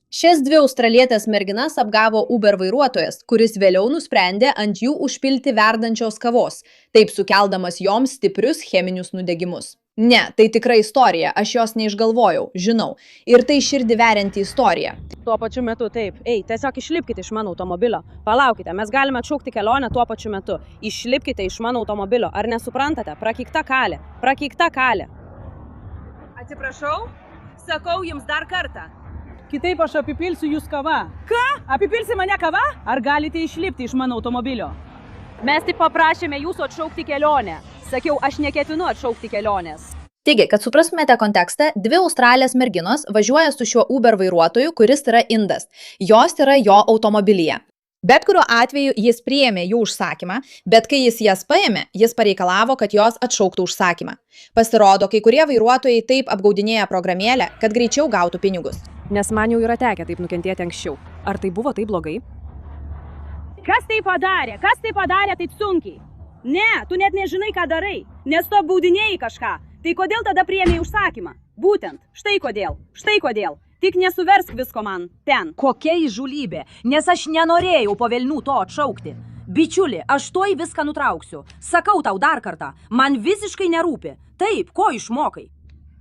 Šias dvi australietės merginas apgavo Uber vairuotojas, kuris vėliau nusprendė ant jų užpilti verdančios kavos, taip sukeldamas joms stiprius cheminius nudegimus. Ne, tai tikra istorija, aš jos neišgalvojau, žinau. Ir tai širdį verianti istorija. Tuo pačiu metu taip. Tiesiog išlipkite iš mano automobilio. Palaukite, mes galime atšaukti kelionę tuo pačiu metu. Išlipkite iš mano automobilio. Ar nesuprantate? Prakeikta kalė. Prakeikta kalė. Atsiprašau, sakau jums dar kartą. Kitaip aš apipilsiu jūs kava. Ką? Apipilsi mane kava? Ar galite išlipti iš mano automobilio? Mes tik paprašėme jūsų atšaukti kelionę. Sakiau, aš neketinu atšaukti kelionės. Taigi, kad suprastumėte kontekstą, dvi australės merginos važiuoja su šiuo Uber vairuotoju, kuris yra indas. Jos yra jo automobilyje. Bet kuriuo atveju jis priėmė jų užsakymą, bet kai jis jas paėmė, jis pareikalavo, kad jos atšauktų užsakymą. Pasirodo, kai kurie vairuotojai taip apgaudinėja programėlę, kad greičiau gautų pinigus. Nes man jau yra tekę taip nukentėti anksčiau. Ar tai buvo taip blogai? Kas tai padarė? Kas tai padarė taip sunkiai? Ne, tu net nežinai, ką darai, nes tu apgaudinėjai kažką. Tai kodėl tada priėmei užsakymą? Būtent, štai kodėl, štai kodėl. Tik nesuversk visko man ten. Kokia įžūlybė, nes aš nenorėjau po velnių to atšaukti. Bičiuli, aš tuoj viską nutrauksiu. Sakau tau dar kartą, man visiškai nerūpi. Taip, ko išmokai?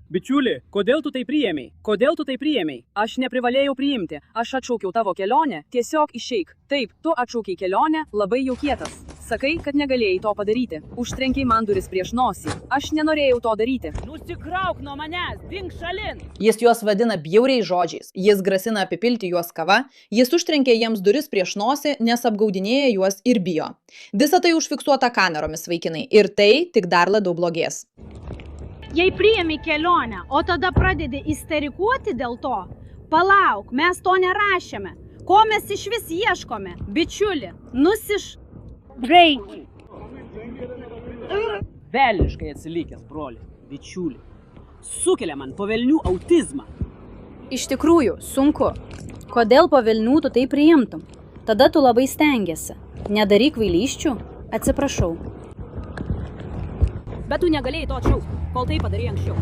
Bičiuli, kodėl tu tai priėmei? Kodėl tu tai priėmei? Aš neprivalėjau priimti. Aš atšaukiau tavo kelionę, tiesiog išeik. Taip, tu atšaukiai kelionę, labai jau kietas. Sakai, kad negalėjai to padaryti. Užtrenkiai man duris prieš nosį. Aš nenorėjau to daryti. Nusikrauk nuo manęs, dink šalin. Jis juos vadina bjauriais žodžiais, jis grasina apipilti juos kava, jis užtrenkė jiems duris prieš nosį, nes apgaudinėja juos ir bijo. Visa tai užfiksuota kameromis, vaikinai, ir tai tik dar labiau blogės. Jei priėmė kelionę, o tada pradedi isterikuoti dėl to, palauk, mes to nerašėme. Ko mes iš vis ieškome? Bičiuli, Greitį. Velniškai atsilikęs, broli, bičiuli. Sukelia man po velnių autizmą. Iš tikrųjų, sunku. Kodėl po velnių tu tai priimtum? Tada tu labai stengiasi. Nedaryk kvailysčių. Atsiprašau. Bet tu negalėjai to atšaukti, kol tai padarei anksčiau.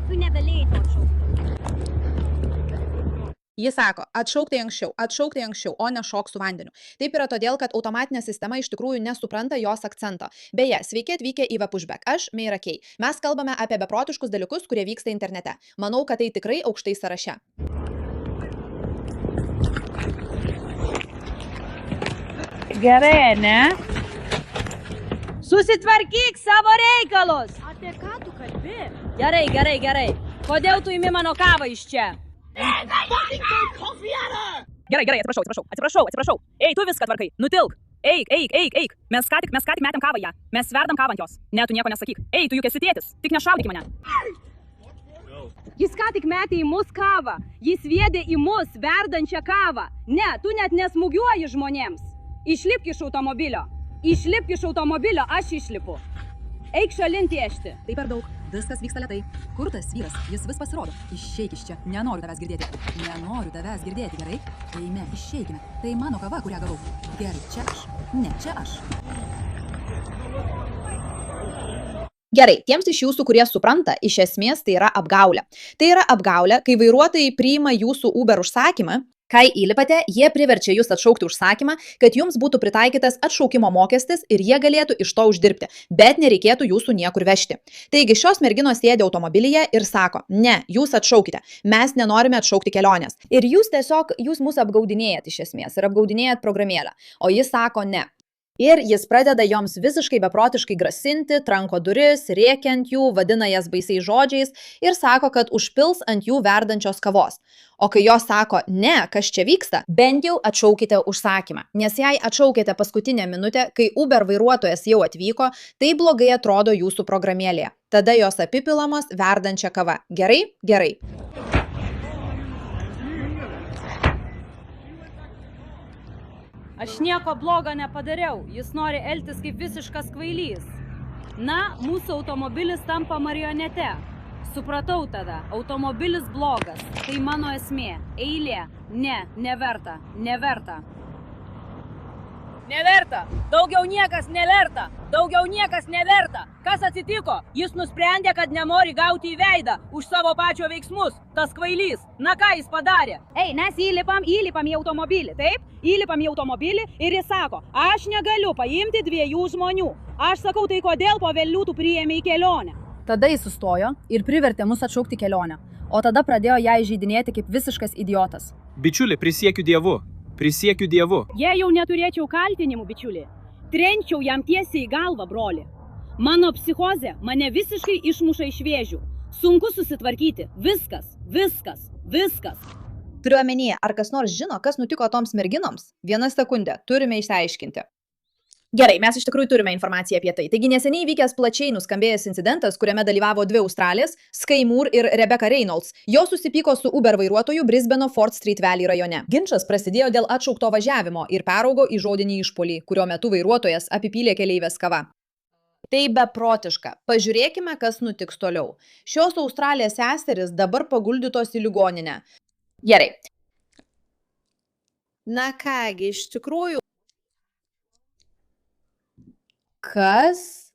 Tu negalėjai to atšaukti. Jis sako, atšaukti anksčiau, o ne šok su vandeniu. Taip yra todėl, kad automatinė sistema iš tikrųjų nesupranta jos akcento. Beje, sveiki atvykę į Vapushback. Aš Meira Kei. Mes kalbame apie beprotiškus dalykus, kurie vyksta internete. Manau, kad tai tikrai aukštai sąraše. Gerai, ne? Susitvarkyk savo reikalus! Apie ką tu kalbi? Gerai. Kodėl tu imi mano kavą iš čia? Gerai, atsiprašau. Ei, tu viską tvarkai, nutilk. Eik. Mes ką tik metėm kavą ją. Mes verdam kavą ant jos. Ne, tu nieko nesakyk. Ei, tu juk esi tėtis, tik nešaudyk mane. Jis ką tik metė į mus kavą. Jis viedė į mus verdančią kavą. Ne, tu net nesmūgiuoji žmonėms. Išlipk iš automobilio, aš išlipu. Eik šalin tiešti. Tai per daug, viskas vyksta lėtai. Kur tas vyras? Jis vis pasirodo. Išeik iš čia, nenoriu tavęs girdėti, gerai? Eime, išeikime. Tai mano kava, kurią gavau. Gerai, čia aš. Ne, čia aš. Gerai, tiems iš jūsų, kurie supranta, iš esmės tai yra apgaulė. Tai yra apgaulė, kai vairuotojai priima jūsų Uber užsakymą. Kai įlipate, jie priverčia jūs atšaukti užsakymą, kad jums būtų pritaikytas atšaukimo mokestis ir jie galėtų iš to uždirbti, bet nereikėtų jūsų niekur vežti. Taigi šios merginos sėdi automobilyje ir sako, ne, jūs atšaukite, mes nenorime atšaukti kelionės. Ir jūs mus apgaudinėjat iš esmės ir apgaudinėjat programėlę, o jis sako ne. Ir jis pradeda joms visiškai beprotiškai grasinti, tranko duris, rėkiant jų, vadina jas baisiais žodžiais ir sako, kad užpils ant jų verdančios kavos. O kai jos sako, ne, kas čia vyksta, bent jau atšaukite užsakymą. Nes jei atšaukite paskutinę minutę, kai Uber vairuotojas jau atvyko, tai blogai atrodo jūsų programėlėje. Tada jos apipilamos verdančia kava. Gerai? Aš nieko blogo nepadariau, jis nori elgtis kaip visiškas kvailys. Na, mūsų automobilis tampa marionete. Supratau tada, automobilis blogas, tai mano esmė, eilė, ne, neverta. Neverta. Daugiau niekas neverta. Daugiau niekas neverta. Kas atsitiko? Jis nusprendė, kad nenori gauti į veidą už savo pačio veiksmus. Tas kvailys. Na ką jis padarė? Ei, mes įlipam į automobilį, taip? Įlipam į automobilį ir jis sako, aš negaliu paimti 2 žmonių. Aš sakau, tai kodėl po velnių tu priėmė į kelionę? Tada jis sustojo ir privertė mus atšaukti kelionę, o tada pradėjo ją įžeidinėti kaip visiškas idiotas. Bičiuli, prisiekiu Dievu. Prisiekiu Dievu. Jei jau neturėčiau kaltinimų, bičiuli, trenčiau jam tiesiai į galvą, broli. Mano psichozė mane visiškai išmuša iš vėžių. Sunku susitvarkyti. Viskas. Turiu omenyje, ar kas nors žino, kas nutiko toms merginoms? 1 sekundę, turime išsiaiškinti. Gerai, mes iš tikrųjų turime informaciją apie tai. Taigi neseniai vykęs plačiai nuskambėjęs incidentas, kuriame dalyvavo 2 Australės, Sky Moore ir Rebecca Reynolds. Jos susipyko su Uber vairuotoju Brisbano Fort Street Valley rajone. Ginčas prasidėjo dėl atšaukto važiavimo ir peraugo į žodinį išpuolį, kurio metu vairuotojas apipylė keleivės kava. Tai beprotiška. Pažiūrėkime, kas nutiks toliau. Šios Australės seserys dabar paguldytos į ligoninę. Gerai. Na kągi, iš tikrųjų. Kas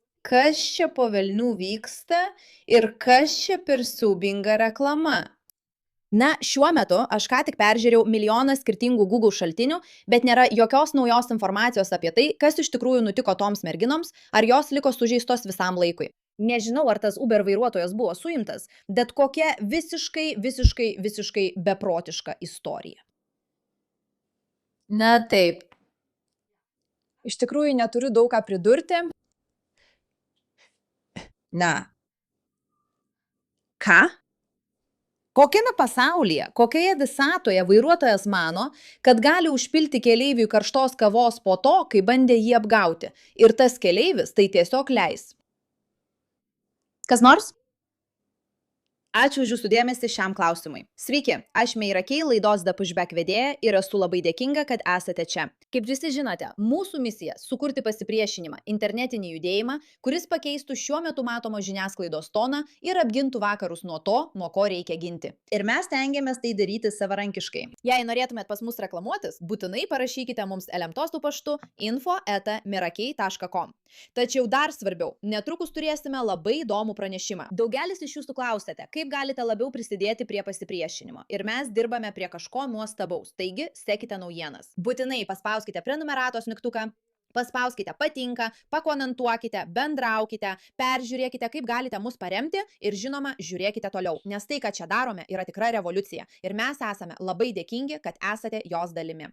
čia po velnių vyksta ir kas čia per siaubinga reklama? Na, šiuo metu aš ką tik peržiūrėjau milijoną skirtingų Google šaltinių, bet nėra jokios naujos informacijos apie tai, kas iš tikrųjų nutiko toms merginoms, ar jos liko sužeistos visam laikui. Nežinau, ar tas Uber vairuotojas buvo suimtas, bet kokia visiškai beprotiška istorija. Na taip. Iš tikrųjų neturiu daug ką pridurti. Na. Ką? Kokiame pasaulyje, kokioje visatoje vairuotojas mano, kad gali užpilti keleiviui karštos kavos po to, kai bandė jį apgauti. Ir tas keleivis tai tiesiog leis. Kas nors? Ačiū už jūsų dėmesį šiam klausimui. Sveiki, aš Meira Kei, laidos The Pushback vedėja ir esu labai dėkinga, kad esate čia. Kaip visi žinote, mūsų misija – sukurti pasipriešinimą, internetinį judėjimą, kuris pakeistų šiuo metu matomos žiniasklaidos toną ir apgintų vakarus nuo to, nuo ko reikia ginti. Ir mes stengiamės tai daryti savarankiškai. Jei norėtumėt pas mus reklamuotis, būtinai parašykite mums elemtostu paštu info@mirakei.com. Tačiau dar svarbiau, netrukus turėsime labai įdomų pranešimą. Daugelis iš jūsų klausėte, kaip galite labiau prisidėti prie pasipriešinimo. Ir mes dirbame prie kažko nuostabaus, taigi sekite naujienas. Būtinai paspauskite prenumeratos mygtuką, paspauskite patinka, pakomentuokite, bendraukite, peržiūrėkite, kaip galite mus paremti ir žinoma, žiūrėkite toliau, nes tai, ką čia darome, yra tikra revoliucija ir mes esame labai dėkingi, kad esate jos dalimi.